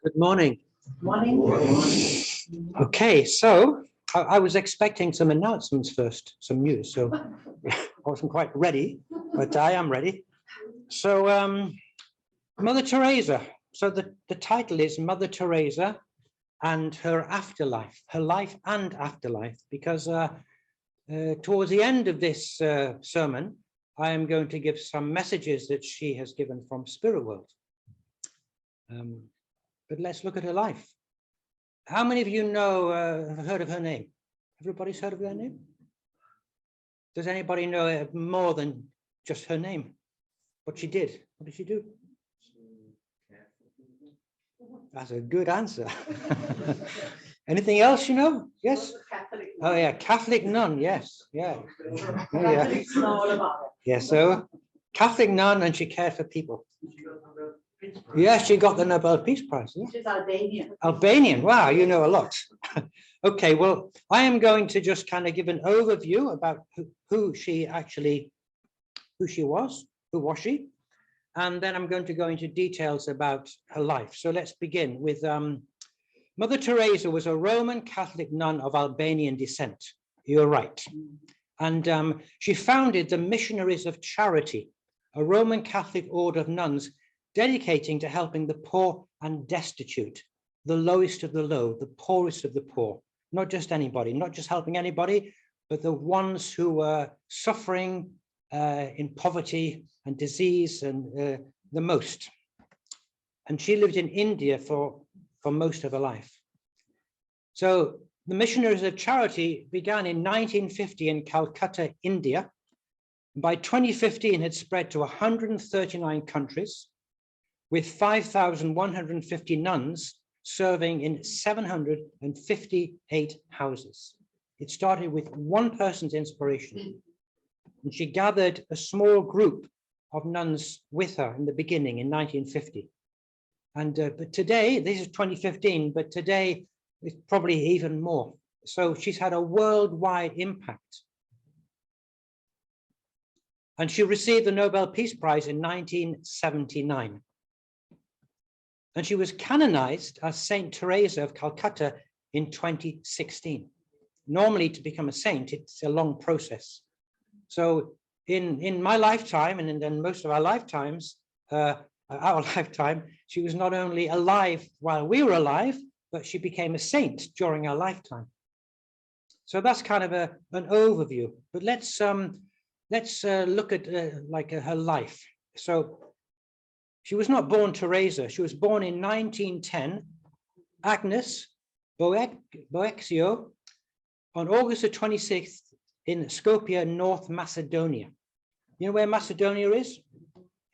Good morning. Morning. Okay, so I was expecting some announcements first, some news, so I wasn't quite ready, but I am ready. So Mother Teresa, so the title is Mother Teresa and her afterlife, her life and afterlife, because towards the end of this sermon, I am going to give some messages that she has given from Spirit World. But let's look at her life. How many of you know, have heard of her name? Everybody's heard of her name? Does anybody know more than just her name? What she did? What did she do? That's a good answer. Anything else you know? Yes? Oh yeah, Catholic nun, yes, yeah. Oh, yeah. Yeah, so Catholic nun, and she cared for people. Yes, she got the Nobel Peace Prize. Yeah. She's Albanian. Albanian, wow, you know a lot. Okay, well, I am going to just kind of give an overview about who she was, and then I'm going to go into details about her life. So let's begin with Mother Teresa was a Roman Catholic nun of Albanian descent. You're right. And she founded the Missionaries of Charity, a Roman Catholic order of nuns dedicating to helping the poor and destitute, the lowest of the low, the poorest of the poor, not just anybody, not just helping anybody, but the ones who were suffering in poverty and disease and the most. And she lived in India for most of her life. So the Missionaries of Charity began in 1950 in Calcutta, India. By 2015, it had spread to 139 countries, with 5,150 nuns serving in 758 houses. It started with one person's inspiration, and she gathered a small group of nuns with her in the beginning in 1950. And but today, this is 2015, but today it's probably even more. So she's had a worldwide impact. And she received the Nobel Peace Prize in 1979. And she was canonized as Saint Teresa of Calcutta in 2016. Normally, to become a saint, it's a long process. So in my lifetime, and in most of our lifetimes, she was not only alive while we were alive, but she became a saint during our lifetime. So that's kind of an overview. But let's look at her life. So she was not born Teresa. She was born in 1910, Agnes Boexio, on August the 26th in Skopje, North Macedonia. You know where Macedonia is?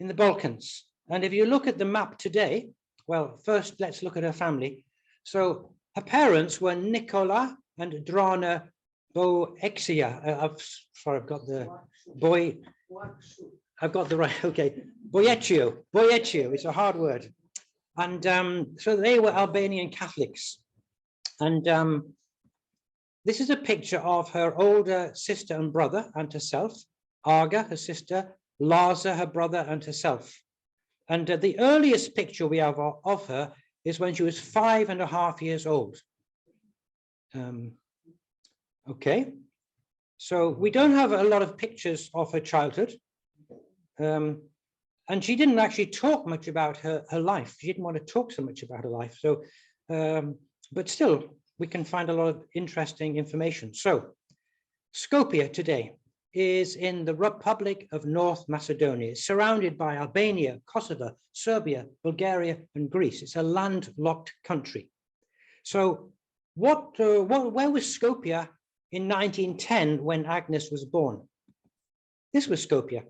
In the Balkans. And if you look at the map today, well, first let's look at her family. So her parents were Nicola and Drana Boexia. I've got the boy. I've got the right, okay. Boieccio, it's a hard word. And so they were Albanian Catholics. And this is a picture of her older sister and brother and herself, Arga, her sister, Laza, her brother, and herself. And the earliest picture we have of her is when she was 5.5 years old. Okay, so we don't have a lot of pictures of her childhood. And she didn't actually talk much about her life. She didn't want to talk so much about her life. So, but still, we can find a lot of interesting information. So, Skopje today is in the Republic of North Macedonia. It's surrounded by Albania, Kosovo, Serbia, Bulgaria, and Greece. It's a landlocked country. So, where was Skopje in 1910 when Agnes was born? This was Skopje.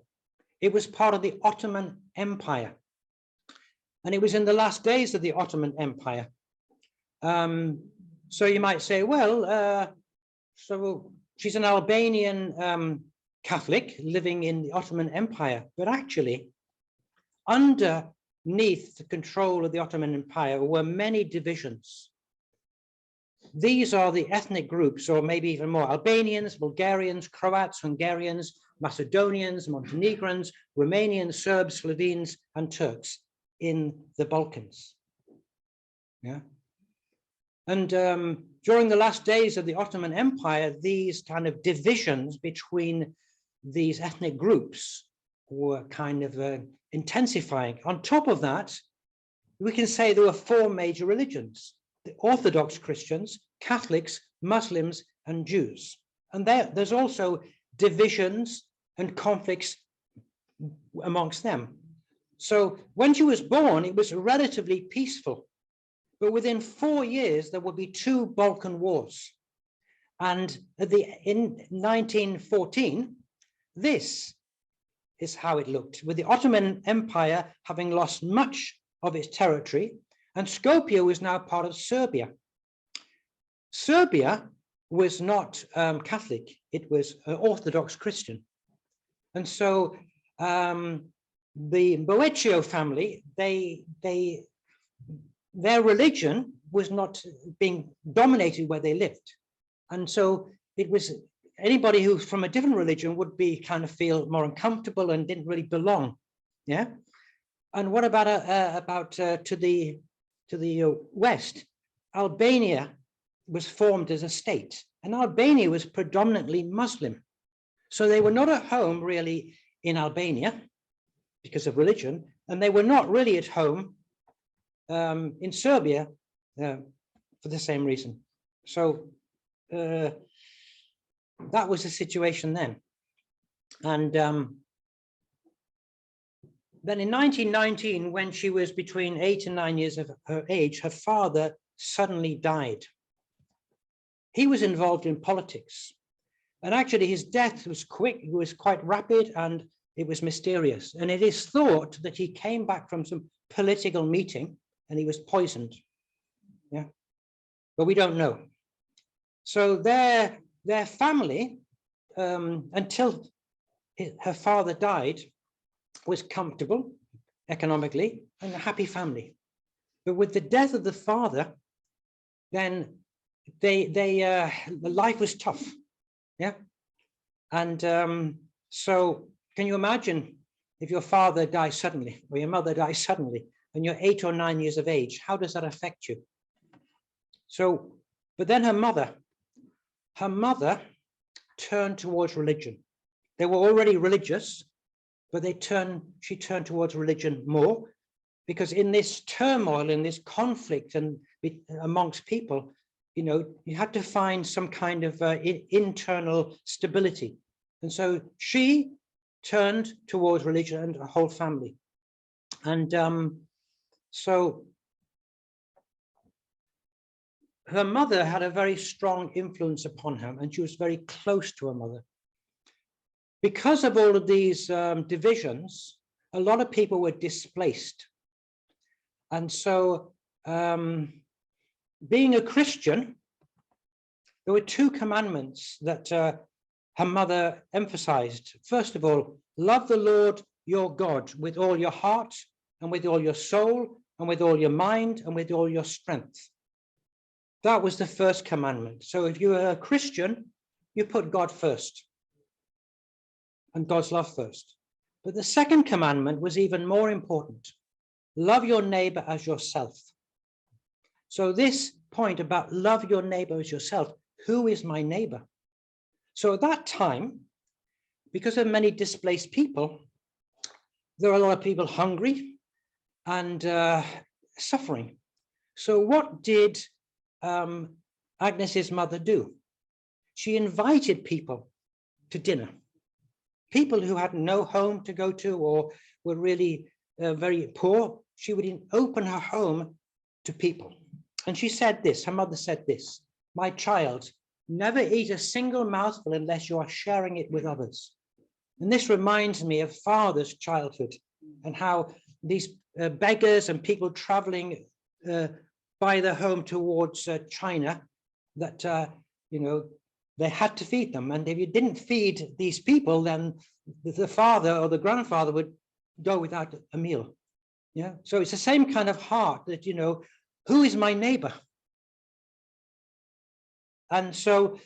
It was part of the Ottoman Empire. And it was in the last days of the Ottoman Empire. So you might say, well, so she's an Albanian Catholic living in the Ottoman Empire. But actually, underneath the control of the Ottoman Empire were many divisions. These are the ethnic groups, or maybe even more: Albanians, Bulgarians, Croats, Hungarians, Macedonians, Montenegrins, Romanians, Serbs, Slovenes, and Turks in the Balkans. Yeah. And during the last days of the Ottoman Empire, these kind of divisions between these ethnic groups were kind of intensifying. On top of that, we can say there were four major religions: the Orthodox Christians, Catholics, Muslims, and Jews. And there's also divisions and conflicts amongst them. So when she was born, it was relatively peaceful. But within 4 years, there would be two Balkan wars. And in 1914, this is how it looked, with the Ottoman Empire having lost much of its territory, and Skopje was now part of Serbia. Serbia was not Catholic, it was Orthodox Christian. And so the Boeccio family, their religion was not being dominated where they lived. And so it was anybody who's from a different religion would be kind of feel more uncomfortable and didn't really belong. Yeah. And what about to the west? Albania was formed as a state, and Albania was predominantly Muslim. So they were not at home really in Albania because of religion, and they were not really at home in Serbia for the same reason. So that was the situation then. And then in 1919, when she was between 8 and 9 years of her age, her father suddenly died. He was involved in politics. And actually his death was quick, it was quite rapid, and it was mysterious. And it is thought that he came back from some political meeting and he was poisoned. Yeah, but we don't know. So their family, until her father died, was comfortable economically and a happy family. But with the death of the father, then the life was tough. Yeah. And so can you imagine if your father dies suddenly or your mother dies suddenly and you're 8 or 9 years of age? How does that affect you? So, but then her mother turned towards religion. They were already religious, but she turned towards religion more, because in this turmoil, in this conflict and amongst people, you know, you had to find some kind of internal stability. And so she turned towards religion and her whole family. And so her mother had a very strong influence upon her, and she was very close to her mother. Because of all of these divisions, a lot of people were displaced. And so being a Christian, there were two commandments that her mother emphasized. First of all, love the Lord your God with all your heart and with all your soul and with all your mind and with all your strength. That was the first commandment. So if you are a Christian, you put God first and God's love first. But the second commandment was even more important. Love your neighbor as yourself. So this point about love your neighbor as yourself, who is my neighbor? So at that time, because of many displaced people, there are a lot of people hungry and suffering. So what did Agnes's mother do? She invited people to dinner. People who had no home to go to or were really very poor, she would open her home to people. And she said this, her mother said this, my child, never eat a single mouthful unless you are sharing it with others. And this reminds me of father's childhood and how these beggars and people traveling by their home towards China, that, you know, they had to feed them. And if you didn't feed these people, then the father or the grandfather would go without a meal. Yeah. So it's the same kind of heart that, you know, who is my neighbor? And so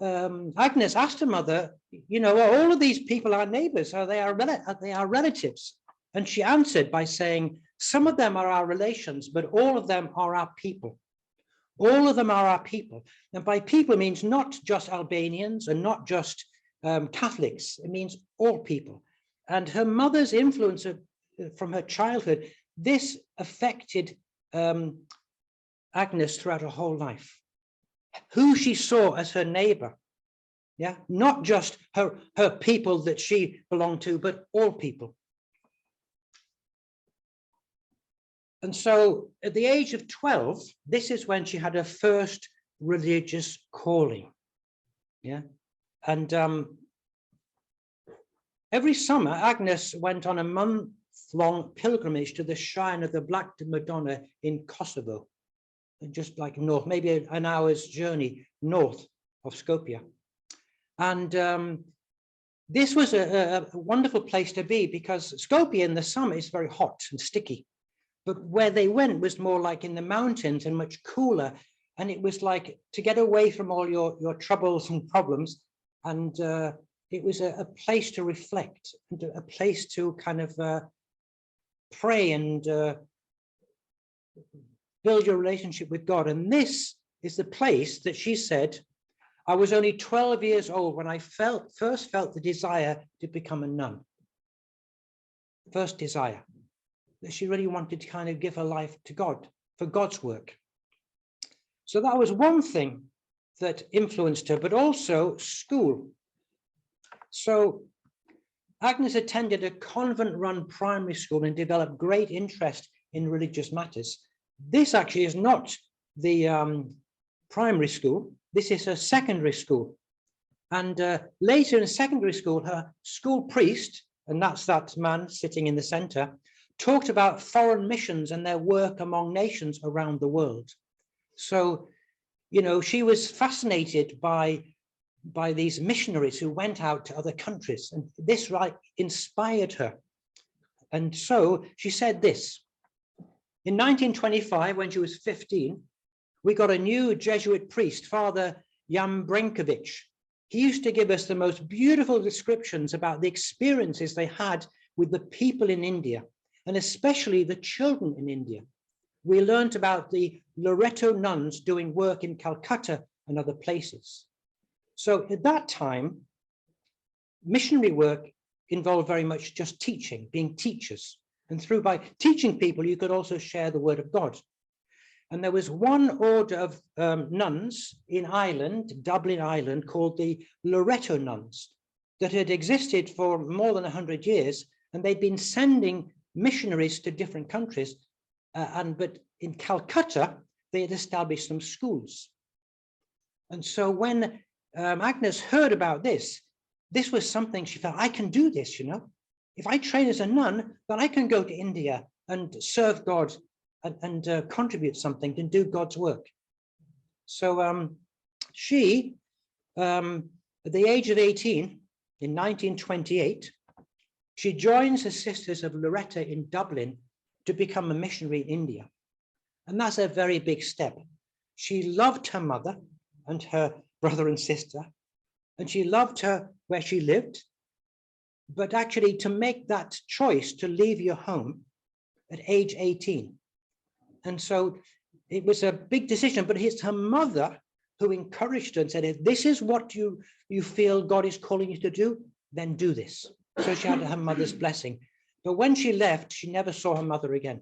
Agnes asked her mother, you know, all of these people are neighbors, so they are relatives. And she answered by saying, Some of them are our relations, but all of them are our people. All of them are our people. And by people means not just Albanians and not just Catholics. It means all people. And her mother's influence from her childhood, this affected Agnes throughout her whole life. Who she saw as her neighbor, yeah, not just her people that she belonged to, but all people. And so at the age of 12, this is when she had her first religious calling. Yeah. And every summer, Agnes went on a month-long pilgrimage to the shrine of the Black Madonna in Kosovo, just like north, maybe an hour's journey north of Skopje. And this was a wonderful place to be, because Skopje in the summer is very hot and sticky. But where they went was more like in the mountains and much cooler. And it was like to get away from all your troubles and problems. And it was a place to reflect, and a place to kind of pray and build your relationship with God. And this is the place that she said, I was only 12 years old when I first felt the desire to become a nun. First desire. That she really wanted to kind of give her life to God, for God's work. So that was one thing that influenced her, but also school. So Agnes attended a convent-run primary school and developed great interest in religious matters. This actually is not the primary school. This is her secondary school. And later in secondary school, her school priest, and that's that man sitting in the center, talked about foreign missions and their work among nations around the world. So, you know, she was fascinated by these missionaries who went out to other countries, and this inspired her. And so she said this. In 1925, when she was 15, we got a new Jesuit priest, Father Jambrenkovic. He used to give us the most beautiful descriptions about the experiences they had with the people in India, and especially the children in India. We learned about the Loreto nuns doing work in Calcutta and other places. So at that time, missionary work involved very much just teaching, being teachers. And by teaching people, you could also share the word of God. And there was one order of nuns in Ireland, Dublin, Ireland, called the Loreto nuns, that had existed for more than 100 years, and they'd been sending missionaries to different countries, but in Calcutta they had established some schools. And so when Agnes heard about this was something she felt, I can do this, you know. If I train as a nun, then I can go to India and serve God and contribute something and do God's work. So she, at the age of 18, in 1928, she joins the Sisters of Loreto in Dublin to become a missionary in India. And that's a very big step. She loved her mother and her brother and sister, and she loved her where she lived. But actually, to make that choice to leave your home at age 18. And so it was a big decision, but it's her mother who encouraged her and said, if this is what you feel God is calling you to do, then do this. So she had her mother's blessing. But when she left, she never saw her mother again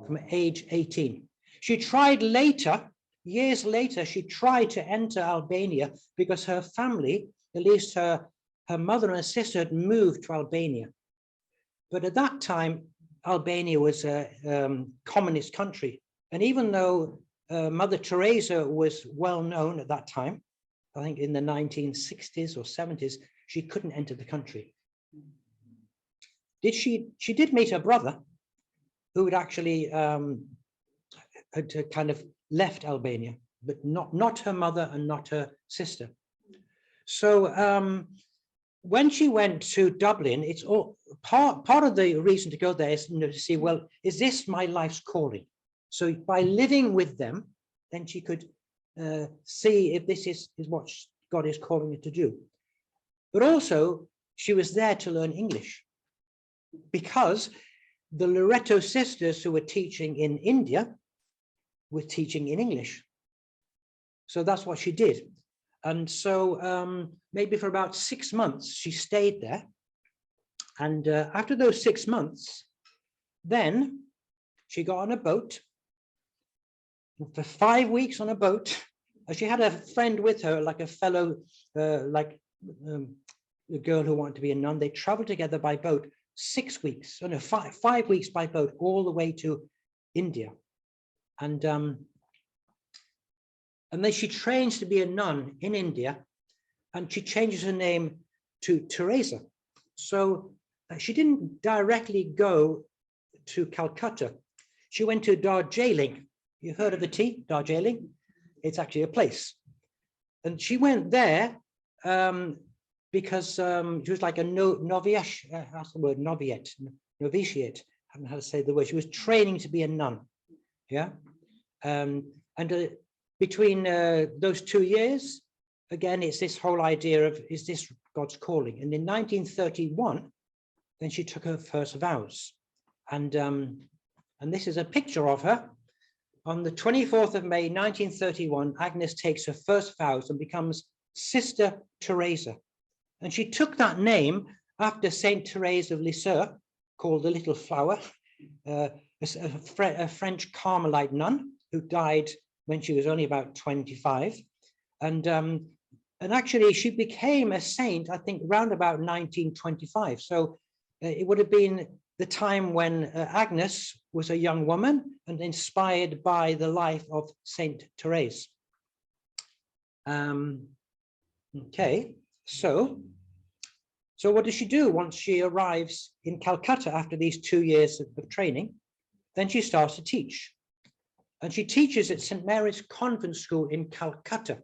from age 18. She tried later, years later, she tried to enter Albania because her family, at least her mother and her sister, had moved to Albania. But at that time, Albania was a communist country. And even though Mother Teresa was well known at that time, I think in the 1960s or 70s, she couldn't enter the country. She did meet her brother, who had actually had kind of left Albania, but not her mother and not her sister. So when she went to Dublin, it's all part of the reason to go there is, you know, to see, well, is this my life's calling? So by living with them, then she could see if this is what God is calling her to do. But also, she was there to learn English, because the Loreto sisters who were teaching in India were teaching in English. So that's what she did. And so maybe for about 6 months, she stayed there. And after those 6 months, then she got on a boat. For 5 weeks on a boat. She had a friend with her, like a fellow, a girl who wanted to be a nun. They traveled together by boat 6 weeks, oh no, 5 weeks by boat, all the way to India. And then she trains to be a nun in India, and she changes her name to Teresa. So she didn't directly go to Calcutta. She went to Darjeeling. You heard of the tea, Darjeeling? It's actually a place. And she went there because she was like a novitiate, that's the word, novitiate. I don't know how to say the word. She was training to be a nun. Yeah. Between those 2 years, again, it's this whole idea of, is this God's calling? And in 1931, then she took her first vows. And this is a picture of her. On the 24th of May, 1931, Agnes takes her first vows and becomes Sister Teresa. And she took that name after Saint Therese of Lisieux, called the Little Flower, a French Carmelite nun who died when she was only about 25. And actually, she became a saint, I think, around about 1925. So it would have been the time when Agnes was a young woman and inspired by the life of Saint Therese. Okay, so what does she do once she arrives in Calcutta after these 2 years of training? Then she starts to teach. And she teaches at St. Mary's Convent School in Calcutta.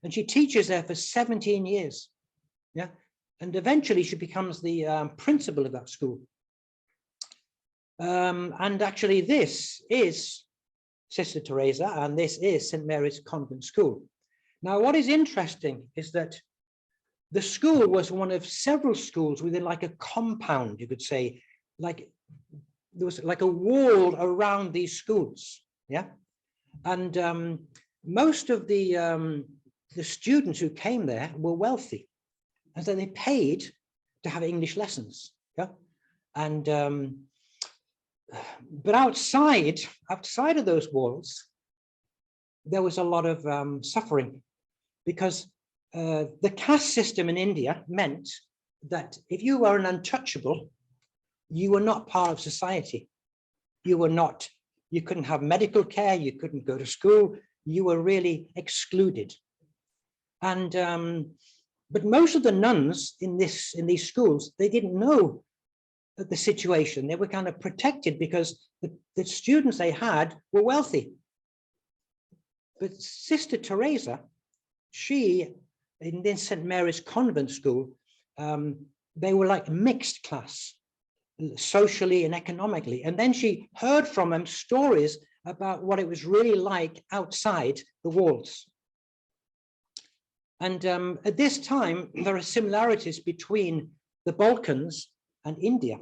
And she teaches there for 17 years. Yeah, and eventually she becomes the principal of that school. And actually this is Sister Teresa, and this is St. Mary's Convent School. Now, what is interesting is that the school was one of several schools within like a compound, you could say, like there was like a wall around these schools. Yeah, and most of the students who came there were wealthy, and so they paid to have English lessons. Yeah, and but outside of those walls, there was a lot of suffering, because the caste system in India meant that if you were an untouchable, you were not part of society. You couldn't have medical care, you couldn't go to school, you were really excluded. And but most of the nuns in these schools, they didn't know the situation. They were kind of protected because the students they had were wealthy. But Sister Teresa, she, in St. Mary's Convent School, they were like mixed class, socially and economically. And then she heard from them stories about what it was really like outside the walls. And at this time, there are similarities between the Balkans and India,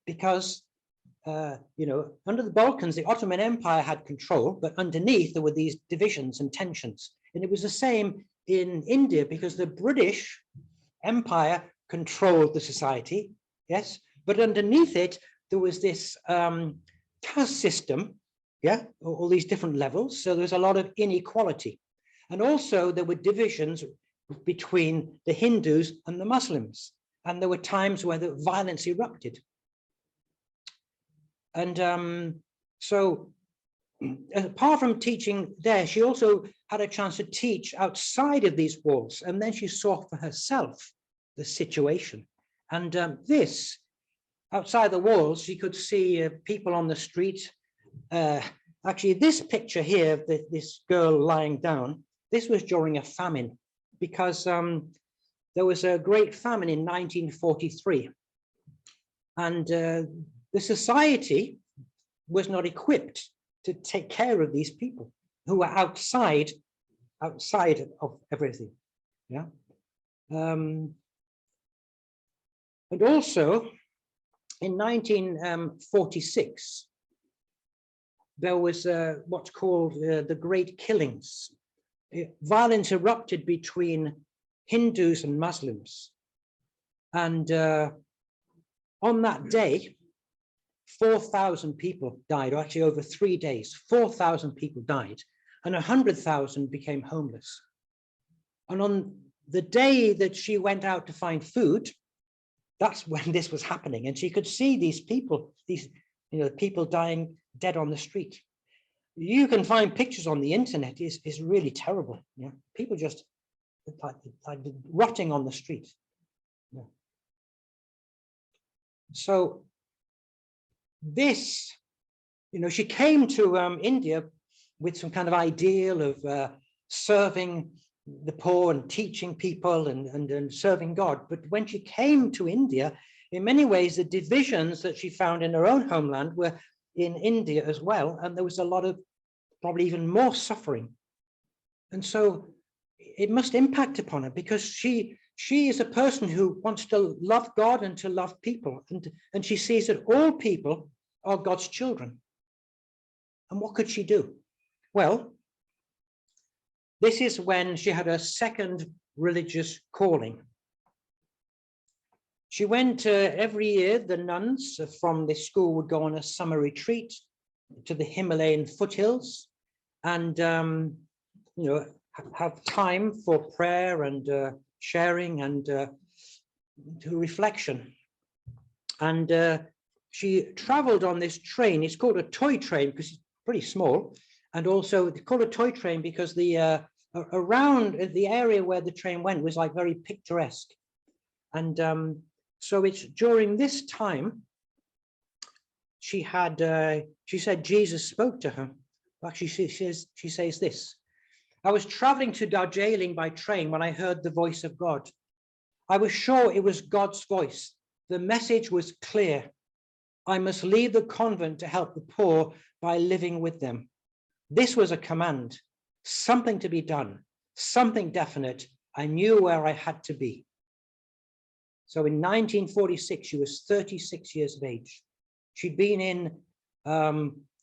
because under the Balkans, the Ottoman Empire had control, but underneath there were these divisions and tensions. And it was the same in India, because the British Empire controlled the society, yes, but underneath it, there was this caste system, yeah, all these different levels. So there's a lot of inequality. And also there were divisions between the Hindus and the Muslims. And there were times where the violence erupted. And so apart from teaching there, she also had a chance to teach outside of these walls. And then she saw for herself the situation. And this, outside the walls, she could see people on the street. Actually, this picture here of this girl lying down, this was during a famine, because there was a great famine in 1943. And the society was not equipped to take care of these people who were outside of everything. Yeah. And also in 1946, there was what's called the Great Killings. Violence erupted between Hindus and Muslims. And on that day, 4,000 people died, or actually over 3 days, 4,000 people died, and 100,000 became homeless. And on the day that she went out to find food, that's when this was happening. And she could see these people, people dying dead on the street. You can find pictures on the internet. Is really terrible. Yeah, people just like rotting on the street. Yeah. So this, she came to India with some kind of ideal of serving the poor and teaching people and serving God. But when she came to India, in many ways, the divisions that she found in her own homeland were in India as well. And there was a lot of probably even more suffering. And so it must impact upon her, because she is a person who wants to love God and to love people. And she sees that all people are God's children. And what could she do? Well, this is when she had a second religious calling. She went every year, the nuns from this school would go on a summer retreat to the Himalayan foothills and, have time for prayer and sharing and to reflection. And she traveled on this train. It's called a toy train because it's pretty small. And also it's called a toy train because the around the area where the train went was like very picturesque. And so it's during this time she said Jesus spoke to her. Actually, she says this: I was traveling to Darjeeling by train when I heard the voice of God. I was sure it was God's voice. The message was clear. I must leave the convent to help the poor by living with them. This was a command, something to be done, something definite. I knew where I had to be. So in 1946, she was 36 years of age. She'd been in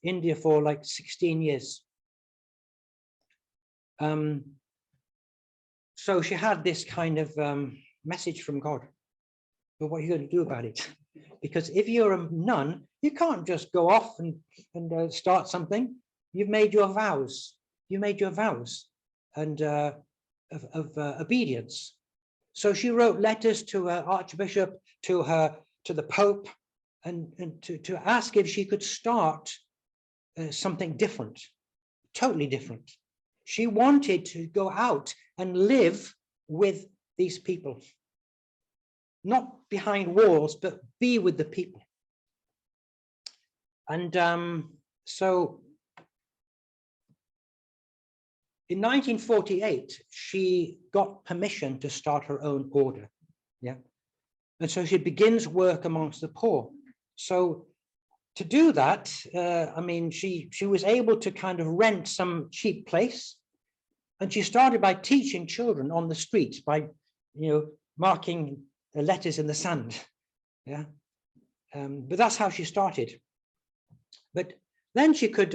India for like 16 years. So she had this kind of message from God. But what are you going to do about it? Because if you're a nun, you can't just go off and start something. You've made your vows. You made your vows and of obedience. So she wrote letters to her Archbishop, to the Pope, and to ask if she could start something different, totally different. She wanted to go out and live with these people, not behind walls, but be with the people. And so in 1948, she got permission to start her own order. Yeah. And so she begins work amongst the poor. So to do that, I mean, she was able to kind of rent some cheap place. And she started by teaching children on the streets by, marking the letters in the sand. Yeah. But that's how she started. But then she could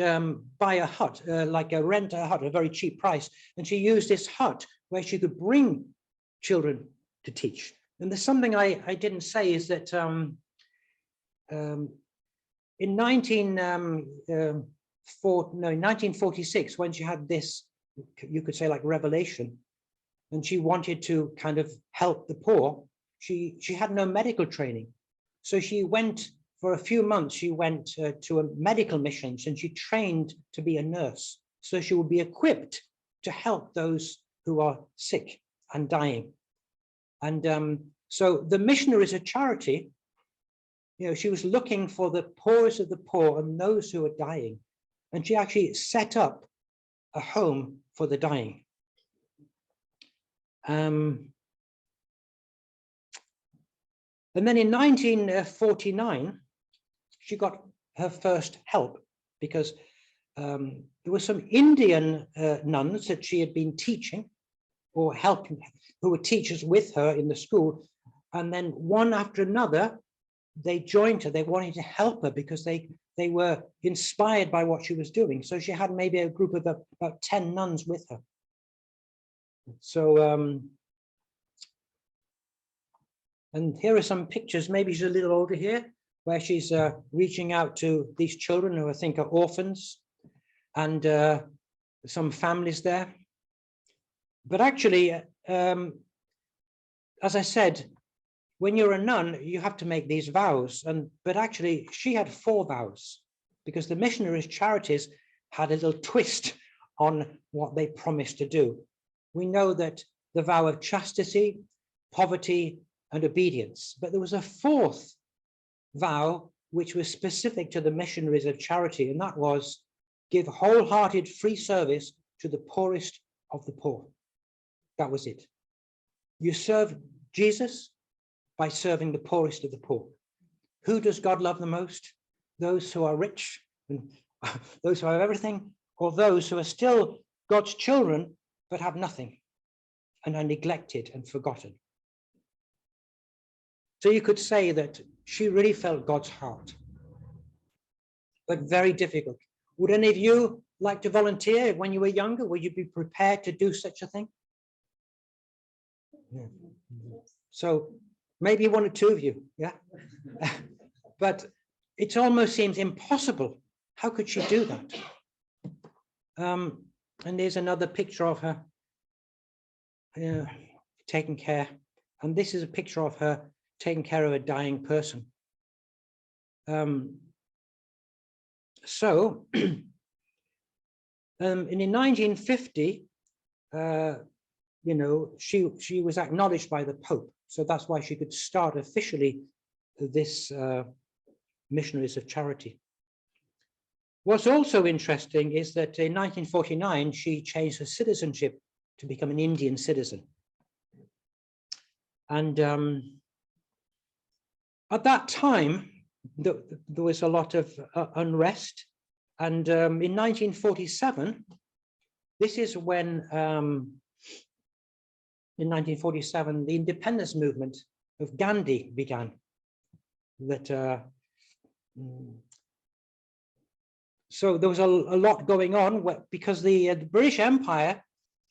buy a hut, rent a hut at a very cheap price. And she used this hut where she could bring children to teach. And there's something I didn't say is that in 1946, when she had this, you could say like revelation, and she wanted to kind of help the poor, she had no medical training. So she went for a few months, she went to a medical missions and she trained to be a nurse. So she would be equipped to help those who are sick and dying. And so the missionaries of charity, she was looking for the poorest of the poor and those who are dying. And she actually set up a home for the dying. And then in 1949, she got her first help because there were some Indian nuns that she had been teaching or helping, who were teachers with her in the school. And then one after another, they joined her. They wanted to help her because they were inspired by what she was doing. So she had maybe a group of about 10 nuns with her. So, and here are some pictures. Maybe she's a little older here, where she's reaching out to these children who I think are orphans, and some families there. But actually, as I said, when you're a nun, you have to make these vows. But actually, she had 4 vows, because the missionaries' charities had a little twist on what they promised to do. We know that the vow of chastity, poverty, and obedience. But there was a 4th vow, which was specific to the missionaries of charity, and that was give wholehearted free service to the poorest of the poor. That was it. You serve Jesus by serving the poorest of the poor. Who does God love the most? Those who are rich and those who have everything, or those who are still God's children but have nothing and are neglected and forgotten? So you could say that she really felt God's heart, but very difficult. Would any of you like to volunteer when you were younger? Would you be prepared to do such a thing? Yeah. So maybe 1 or 2 of you, yeah. But it almost seems impossible. How could she do that? And there's another picture of her taking care. And this is a picture of her taking care of a dying person. So, and in 1950, you know, she was acknowledged by the Pope. So that's why she could start officially this Missionaries of Charity. What's also interesting is that in 1949, she changed her citizenship to become an Indian citizen. And at that time, there was a lot of unrest. And in 1947, this is when, in 1947, the independence movement of Gandhi began. So there was a lot going on because the British Empire,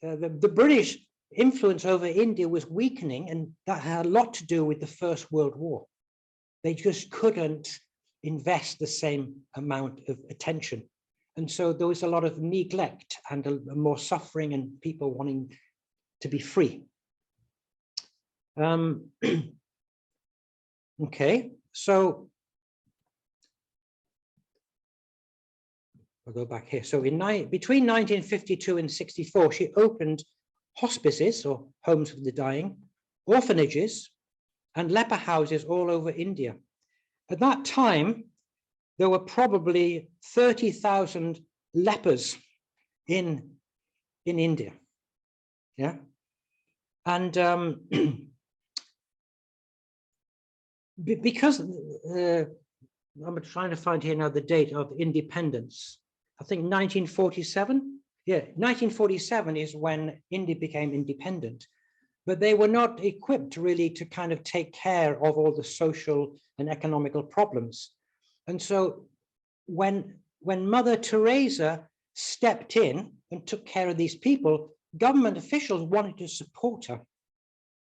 the British influence over India was weakening, and that had a lot to do with the First World War. They just couldn't invest the same amount of attention. And so there was a lot of neglect and more suffering and people wanting to be free. Okay, so I'll go back here. So between 1952 and 64, she opened hospices or homes for the dying, orphanages, and leper houses all over India. At that time, there were probably 30,000 lepers in India. Yeah, and because I'm trying to find here now the date of independence. I think 1947. Yeah, 1947 is when India became independent, but they were not equipped really to kind of take care of all the social and economical problems. And so when Mother Teresa stepped in and took care of these people, government officials wanted to support her.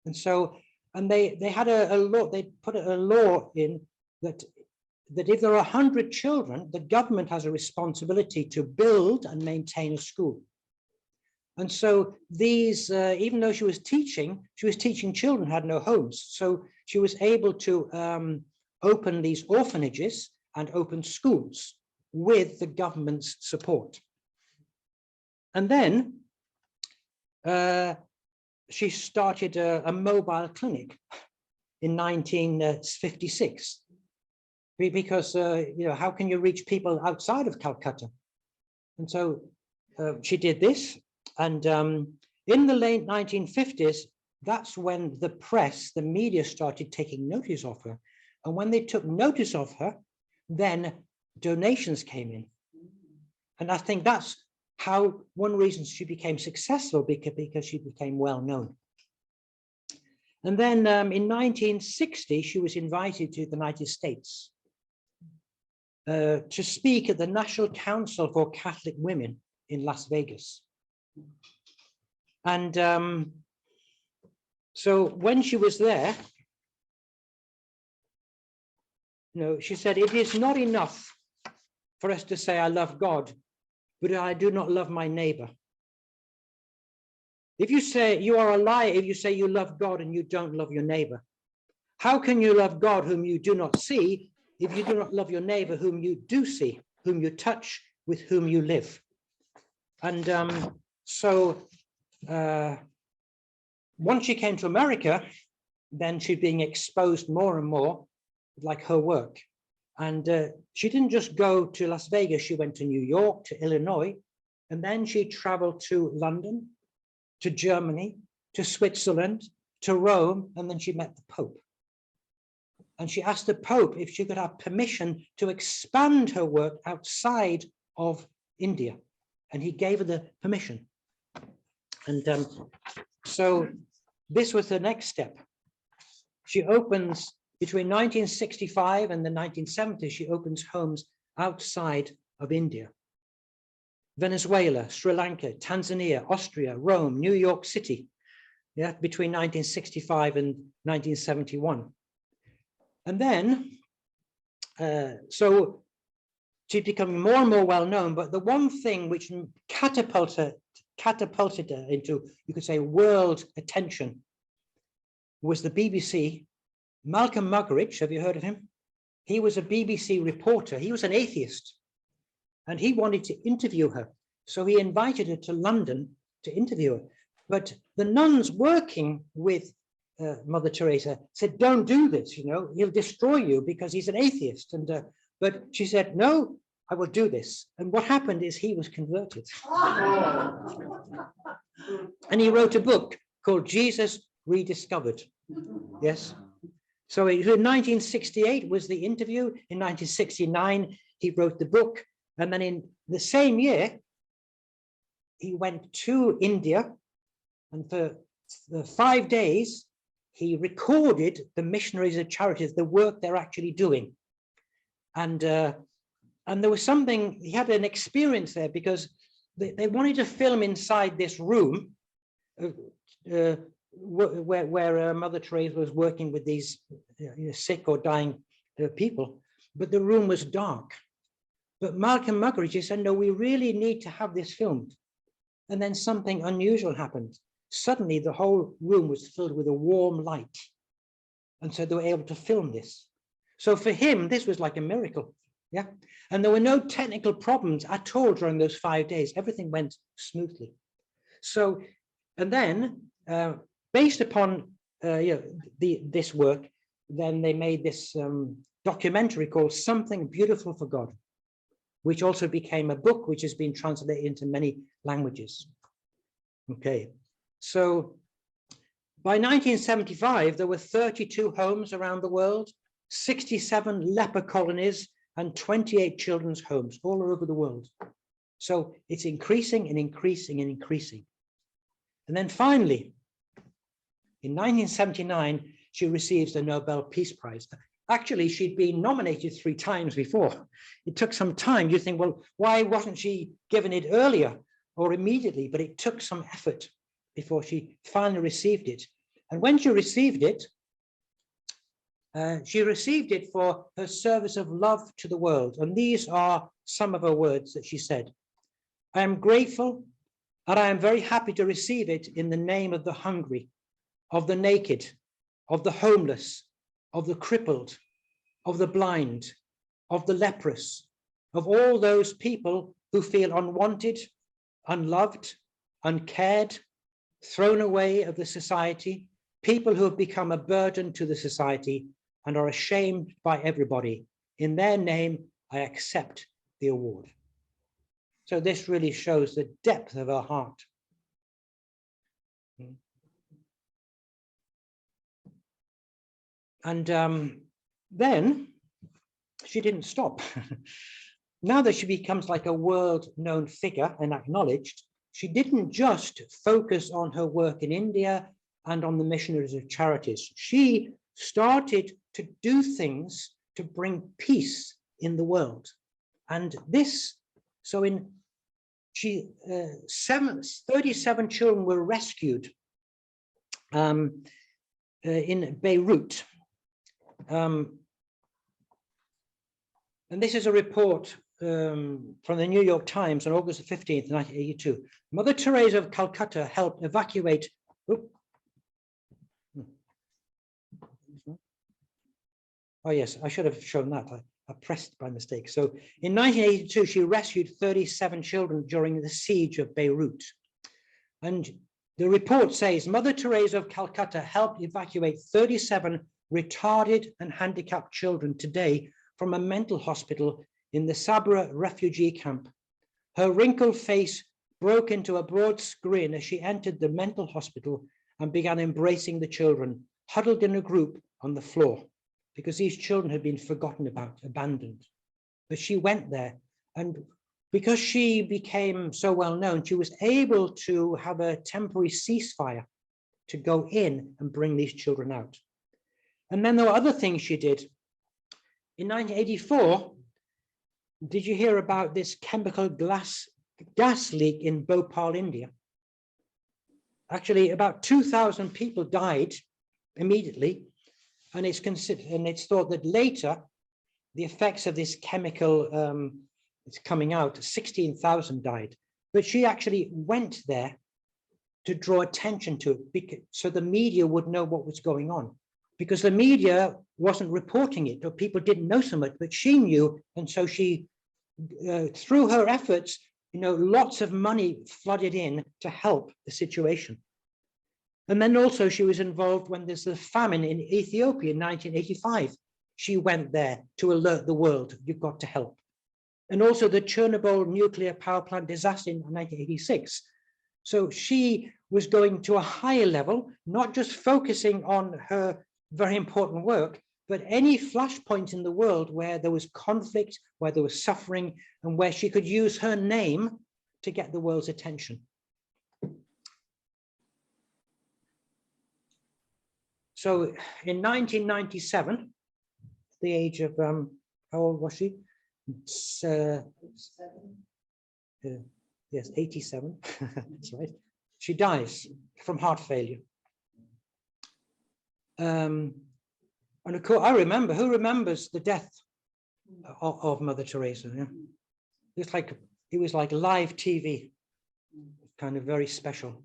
And so, and they had a law, they put a law in that if there are 100 children, the government has a responsibility to build and maintain a school. And so these, even though she was teaching children who had no homes. So she was able to open these orphanages and open schools with the government's support. And then she started a mobile clinic in 1956. Because, you know, how can you reach people outside of Calcutta? And so she did this. And in the late 1950s, that's when the press, the media started taking notice of her. And when they took notice of her, then donations came in. And I think that's how one reason she became successful, because she became well known. And then in 1960, she was invited to the United States to speak at the National Council for Catholic Women in Las Vegas. And so when she was there, she said, it is not enough for us to say, I love God, but I do not love my neighbor. If you say you are a liar, if you say you love God and you don't love your neighbor, how can you love God whom you do not see if you do not love your neighbor whom you do see, whom you touch, with whom you live? And once she came to America, then she's being exposed more and more, like her work. And she didn't just go to Las Vegas, she went to New York, to Illinois, and then she traveled to London, to Germany, to Switzerland, to Rome, and then she met the Pope. And she asked the Pope if she could have permission to expand her work outside of India. And he gave her the permission. And so this was the next step. She opens, between 1965 and the 1970s, she opens homes outside of India. Venezuela, Sri Lanka, Tanzania, Austria, Rome, New York City, yeah, between 1965 and 1971. And then, so she's becoming more and more well-known, but the one thing which catapulted her into, you could say, world attention was the BBC. Malcolm Muggeridge, have you heard of him? He was a BBC reporter. He was an atheist, and he wanted to interview her. So he invited her to London to interview her. But the nuns working with Mother Teresa said, don't do this, he'll destroy you because he's an atheist. And but she said, no, I will do this. And what happened is he was converted. And he wrote a book called Jesus Rediscovered. Yes. So in 1968 was the interview. In 1969, he wrote the book. And then in the same year, he went to India. And for 5 days, he recorded the missionaries of charities, the work they're actually doing. And there was something, he had an experience there because they wanted to film inside this room where Mother Teresa was working with these sick or dying people, but the room was dark. But Malcolm Muggeridge said, no, we really need to have this filmed. And then something unusual happened. Suddenly the whole room was filled with a warm light. And so they were able to film this. So for him, this was like a miracle. Yeah. And there were no technical problems at all during those 5 days. Everything went smoothly. So, and then based upon this work, then they made this documentary called Something Beautiful for God, which also became a book which has been translated into many languages. Okay, so by 1975, there were 32 homes around the world, 67 leper colonies, and 28 children's homes all over the world. So it's increasing and increasing and increasing. And then finally, in 1979, she receives the Nobel Peace Prize. Actually, she'd been nominated 3 times before. It took some time. You think, well, why wasn't she given it earlier or immediately? But it took some effort before she finally received it. And when she received it for her service of love to the world. And these are some of her words that she said. I am grateful and I am very happy to receive it in the name of the hungry, of the naked, of the homeless, of the crippled, of the blind, of the leprous, of all those people who feel unwanted, unloved, uncared, thrown away of the society, people who have become a burden to the society and are ashamed by everybody. In their name, I accept the award. So this really shows the depth of her heart. And then she didn't stop. Now that she becomes like a world-known figure and acknowledged, she didn't just focus on her work in India and on the missionaries of charities. She started to do things to bring peace in the world. And this, so in 37 children were rescued in Beirut. And this is a report from the New York Times on August 15th, 1982. Mother Teresa of Calcutta helped evacuate. Oh yes, I should have shown that. I pressed by mistake. So in 1982, she rescued 37 children during the siege of Beirut. And the report says Mother Teresa of Calcutta helped evacuate 37 retarded and handicapped children today from a mental hospital in the Sabra refugee camp. Her wrinkled face broke into a broad grin as she entered the mental hospital and began embracing the children, huddled in a group on the floor, because these children had been forgotten about, abandoned. But she went there, and because she became so well known, she was able to have a temporary ceasefire to go in and bring these children out. And then there were other things she did. In 1984, did you hear about this chemical gas leak in Bhopal, India? Actually, about 2,000 people died immediately, and it's thought that later the effects of this chemical it's coming out, 16,000 died. But she actually went there to draw attention to it, so the media would know what was going on, because the media wasn't reporting it, or people didn't know so much, but she knew. And so she, through her efforts, lots of money flooded in to help the situation. And then also she was involved when there's a famine in Ethiopia in 1985. She went there to alert the world, you've got to help. And also the Chernobyl nuclear power plant disaster in 1986. So she was going to a higher level, not just focusing on her very important work, but any flashpoint in the world where there was conflict, where there was suffering, and where she could use her name to get the world's attention. So in 1997, the age of, how old was she? Yes, 87, that's right. She dies from heart failure. And of course, I remember, who remembers the death of Mother Teresa? Yeah? It was like live TV, kind of very special.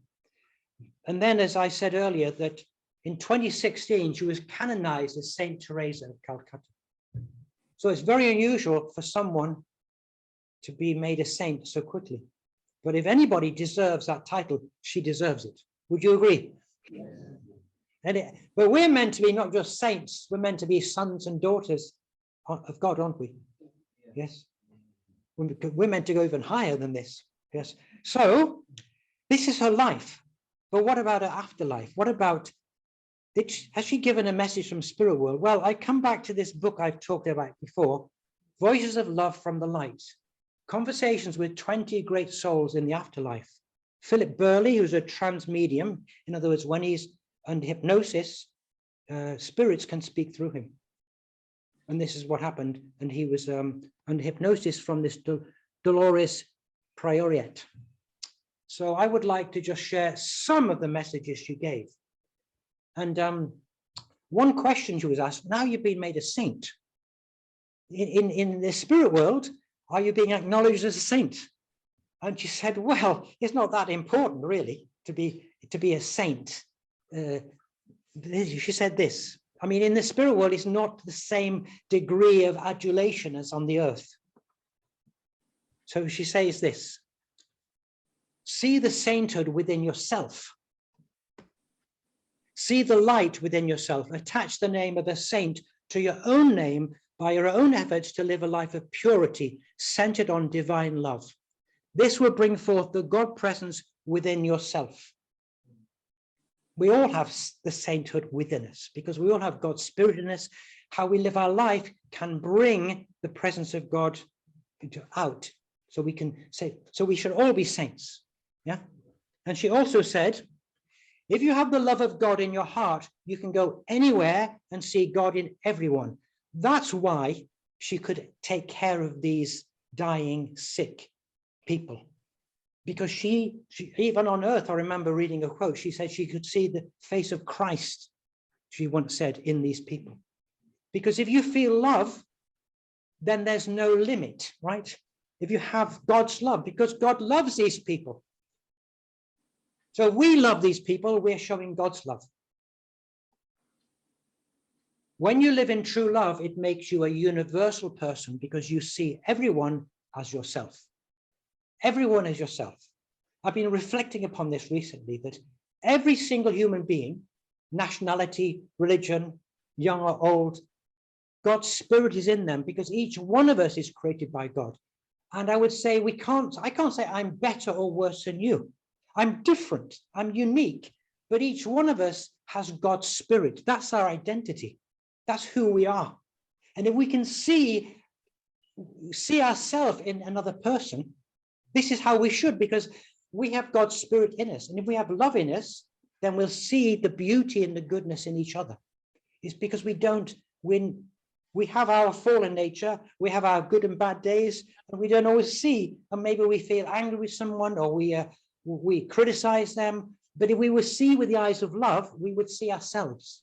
And then, as I said earlier, that in 2016, she was canonized as Saint Teresa of Calcutta. So it's very unusual for someone to be made a saint so quickly. But if anybody deserves that title, she deserves it. Would you agree? Yes. But we're meant to be not just saints, we're meant to be sons and daughters of God, aren't we? Yes. We're meant to go even higher than this. Yes. So this is her life. But what about her afterlife? What about, has she given a message from spirit world? Well, I come back to this book I've talked about before, Voices of Love from the Light, conversations with 20 great souls in the afterlife. Philip Burley, who's a trance medium, in other words, when he's under hypnosis, spirits can speak through him. And this is what happened. And he was under hypnosis from this Dolores Prioriet. So I would like to just share some of the messages she gave. And one question she was asked, now you've been made a saint. In the spirit world, are you being acknowledged as a saint? And she said, well, it's not that important really to be a saint. She said this, I mean, in the spirit world, it's not the same degree of adulation as on the earth. So she says this, see the sainthood within yourself. See the light within yourself. Attach the name of a saint to your own name by your own efforts to live a life of purity, centered on divine love. This will bring forth the God presence within yourself. We all have the sainthood within us because we all have God's spirit in us. How we live our life can bring the presence of God out. So we can say, so we should all be saints. Yeah. And she also said, If you have the love of God in your heart, you can go anywhere and see God in everyone. That's why she could take care of these dying, sick people. Because she even on earth, I remember reading a quote, she said she could see the face of Christ, she once said, in these people. Because if you feel love, then there's no limit, right? If you have God's love, because God loves these people. So we love these people, we're showing God's love. When you live in true love, it makes you a universal person because you see everyone as yourself. Everyone as yourself. I've been reflecting upon this recently, that every single human being, nationality, religion, young or old, God's spirit is in them because each one of us is created by God. And I would say I can't say I'm better or worse than you. I'm different, I'm unique, but each one of us has God's spirit. That's our identity. That's who we are. And if we can see ourselves in another person, this is how we should, because we have God's spirit in us. And if we have love in us, then we'll see the beauty and the goodness in each other. It's because we have our fallen nature, we have our good and bad days, and we don't always see, and maybe we feel angry with someone or we criticize them. But if we would see with the eyes of love, we would see ourselves.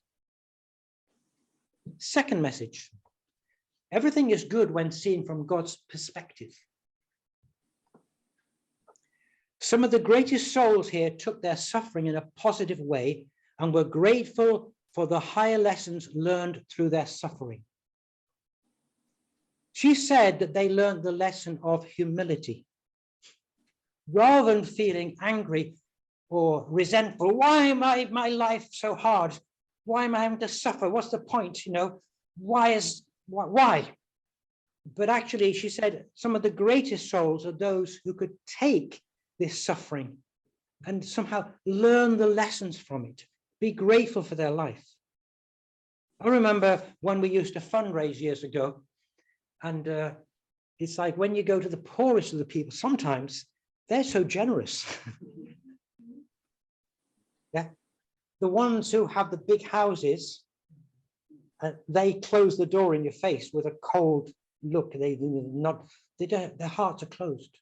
Second message, everything is good when seen from God's perspective. Some of the greatest souls here took their suffering in a positive way and were grateful for the higher lessons learned through their suffering. She said that they learned the lesson of humility. Rather than feeling angry or resentful, why am my life so hard? Why am I having to suffer? What's the point? You know, why? But actually, she said, some of the greatest souls are those who could take this suffering and somehow learn the lessons from it, be grateful for their life. I remember when we used to fundraise years ago, and it's like when you go to the poorest of the people, sometimes they're so generous. Yeah, the ones who have the big houses, they close the door in your face with a cold look. Their hearts are closed.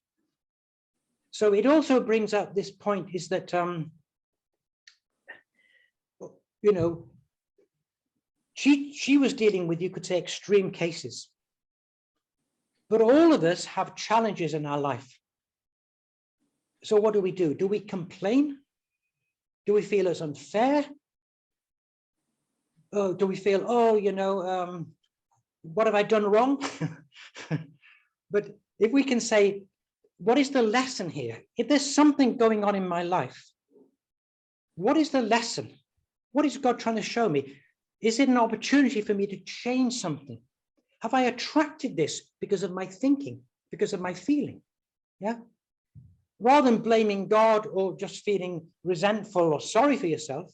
So it also brings up this point is that, you know, she was dealing with, you could say, extreme cases. But all of us have challenges in our life. So what do? Do we complain? Do we feel it's unfair? Oh, do we feel, oh, you know, what have I done wrong? But if we can say, what is the lesson here? If there's something going on in my life, what is the lesson? What is God trying to show me? Is it an opportunity for me to change something? Have I attracted this because of my thinking, because of my feeling? Yeah. Rather than blaming God or just feeling resentful or sorry for yourself,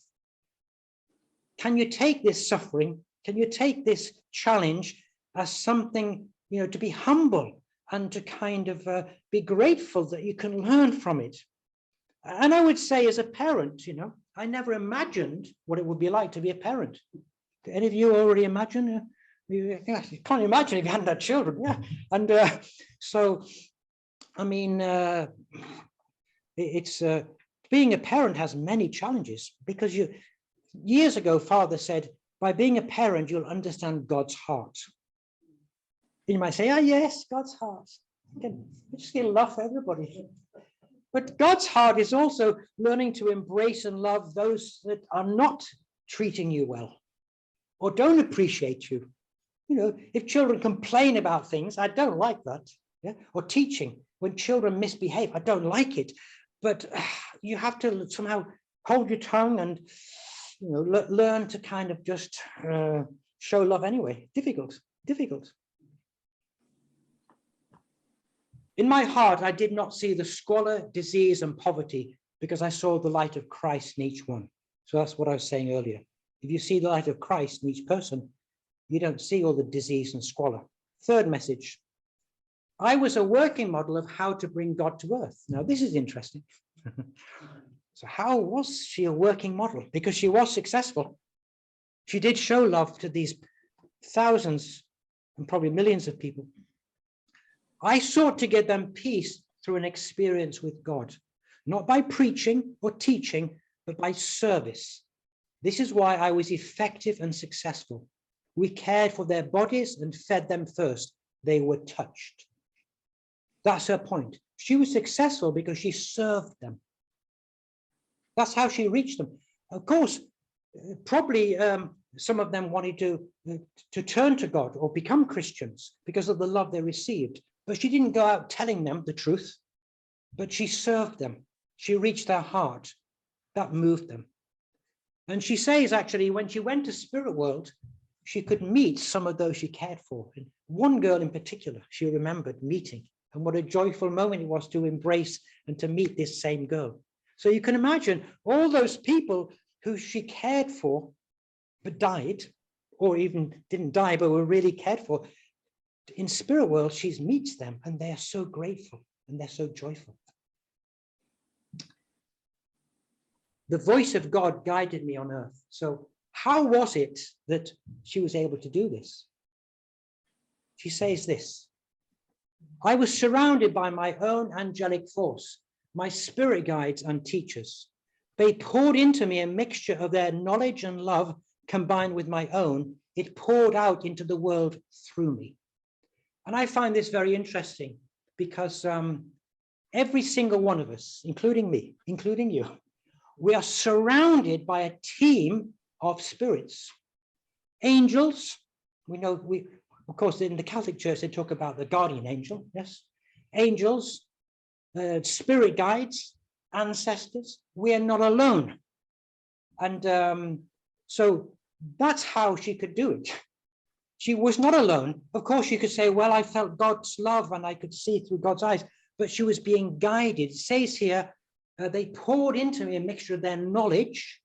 can you take this suffering? Can you take this challenge as something, you know, to be humble and to kind of be grateful that you can learn from it? And I would say, as a parent, you know, I never imagined what it would be like to be a parent. Do any of you already imagine? You can't imagine if you hadn't had children. Yeah. And so, I mean, it's being a parent has many challenges, because years ago, Father said, by being a parent, you'll understand God's heart. You might say, oh, yes, God's heart. Just gonna love everybody. But God's heart is also learning to embrace and love those that are not treating you well or don't appreciate you. You know, if children complain about things, I don't like that. Yeah? Or teaching, when children misbehave, I don't like it. But you have to somehow hold your tongue and, you know, learn to kind of just show love anyway. Difficult. In my heart, I did not see the squalor, disease, and poverty, because I saw the light of Christ in each one. So that's what I was saying earlier. If you see the light of Christ in each person, you don't see all the disease and squalor. Third message. I was a working model of how to bring God to earth. Now, this is interesting. So how was she a working model? Because she was successful. She did show love to these thousands and probably millions of people. I sought to give them peace through an experience with God, not by preaching or teaching, but by service. This is why I was effective and successful. We cared for their bodies and fed them first. They were touched. That's her point. She was successful because she served them. That's how she reached them. Of course, probably some of them wanted to turn to God or become Christians because of the love they received. But she didn't go out telling them the truth, but she served them. She reached their heart. That moved them. And she says, actually, when she went to spirit world, she could meet some of those she cared for. And one girl in particular, she remembered meeting, and what a joyful moment it was to embrace and to meet this same girl. So you can imagine all those people who she cared for, but died, or even didn't die, but were really cared for. In spirit world, she meets them, and they are so grateful, and they're so joyful. The voice of God guided me on earth. So how was it that she was able to do this? She says this: I was surrounded by my own angelic force, my spirit guides and teachers. They poured into me a mixture of their knowledge and love combined with my own. It poured out into the world through me. And I find this very interesting because every single one of us, including me, including you, we are surrounded by a team of spirits. Angels, we know, of course, in the Catholic Church, they talk about the guardian angel, yes? Angels, spirit guides, ancestors. We are not alone. And so that's how she could do it. She was not alone. Of course, you could say, well, I felt God's love and I could see through God's eyes, but she was being guided. It says here, they poured into me a mixture of their knowledge,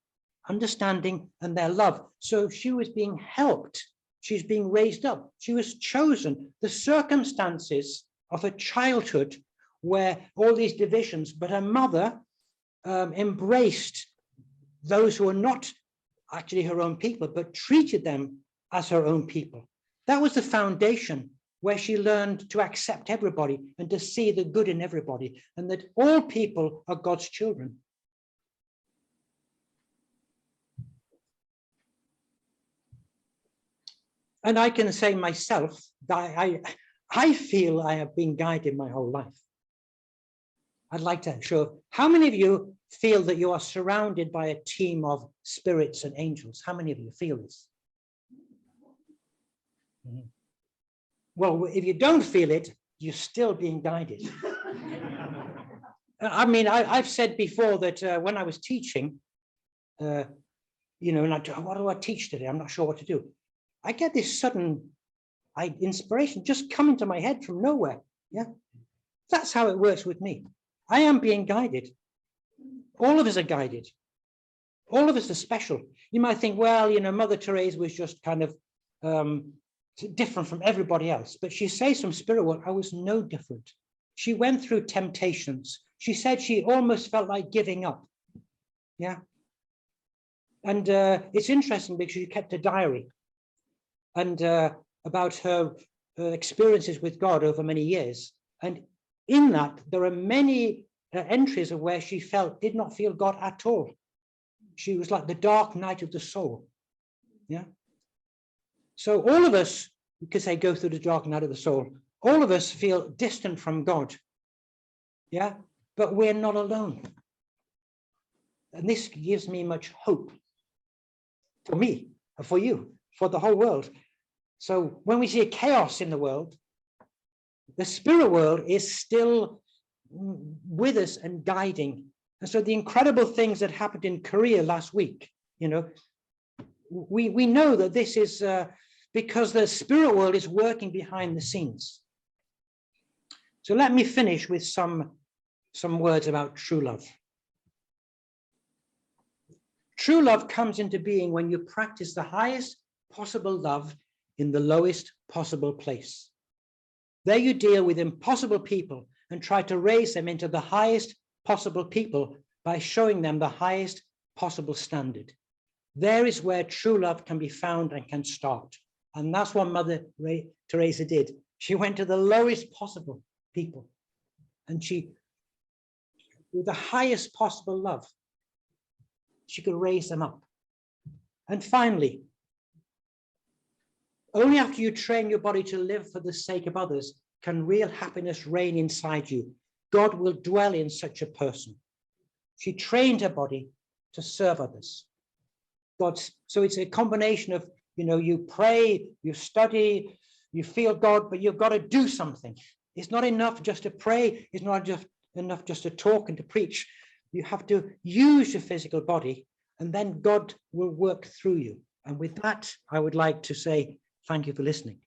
understanding, and their love. So she was being helped. She's being raised up. She was chosen. The circumstances of her childhood where all these divisions, but her mother embraced those who were not actually her own people, but treated them as her own people. That was the foundation where she learned to accept everybody and to see the good in everybody, and that all people are God's children. And I can say myself that I feel I have been guided my whole life. I'd like to show, how many of you feel that you are surrounded by a team of spirits and angels? How many of you feel this? Well, if you don't feel it, you're still being guided. I mean, I've said before that when I was teaching, and what do I teach today? I'm not sure what to do. I get this sudden inspiration just coming to my head from nowhere. Yeah, that's how it works with me. I am being guided. All of us are guided. All of us are special. You might think, well, Mother Teresa was just kind of different from everybody else, but she says from spirit world, I was no different. She went through temptations. She said she almost felt like giving up. Yeah. And it's interesting because she kept a diary and about her experiences with God over many years. And in that, there are many entries of where she did not feel God at all. She was like the dark night of the soul. Yeah. So all of us, we could say, go through the dark night of the soul. All of us feel distant from God. Yeah, but we're not alone. And this gives me much hope for me, for you, for the whole world. So when we see a chaos in the world, the spirit world is still with us and guiding. And so the incredible things that happened in Korea last week, we know that this is because the spirit world is working behind the scenes. So let me finish with some words about true love. True love comes into being when you practice the highest possible love in the lowest possible place. There you deal with impossible people and try to raise them into the highest possible people by showing them the highest possible standard. There is where true love can be found and can start. And that's what Mother Teresa did. She went to the lowest possible people, and she, with the highest possible love, she could raise them up. And finally, only after you train your body to live for the sake of others can real happiness reign inside you. God will dwell in such a person. She trained her body to serve others. So it's a combination of, you pray, you study, you feel God, but you've got to do something. It's not enough just to pray. It's not just enough just to talk and to preach. You have to use your physical body, and then God will work through you. And with that, I would like to say thank you for listening.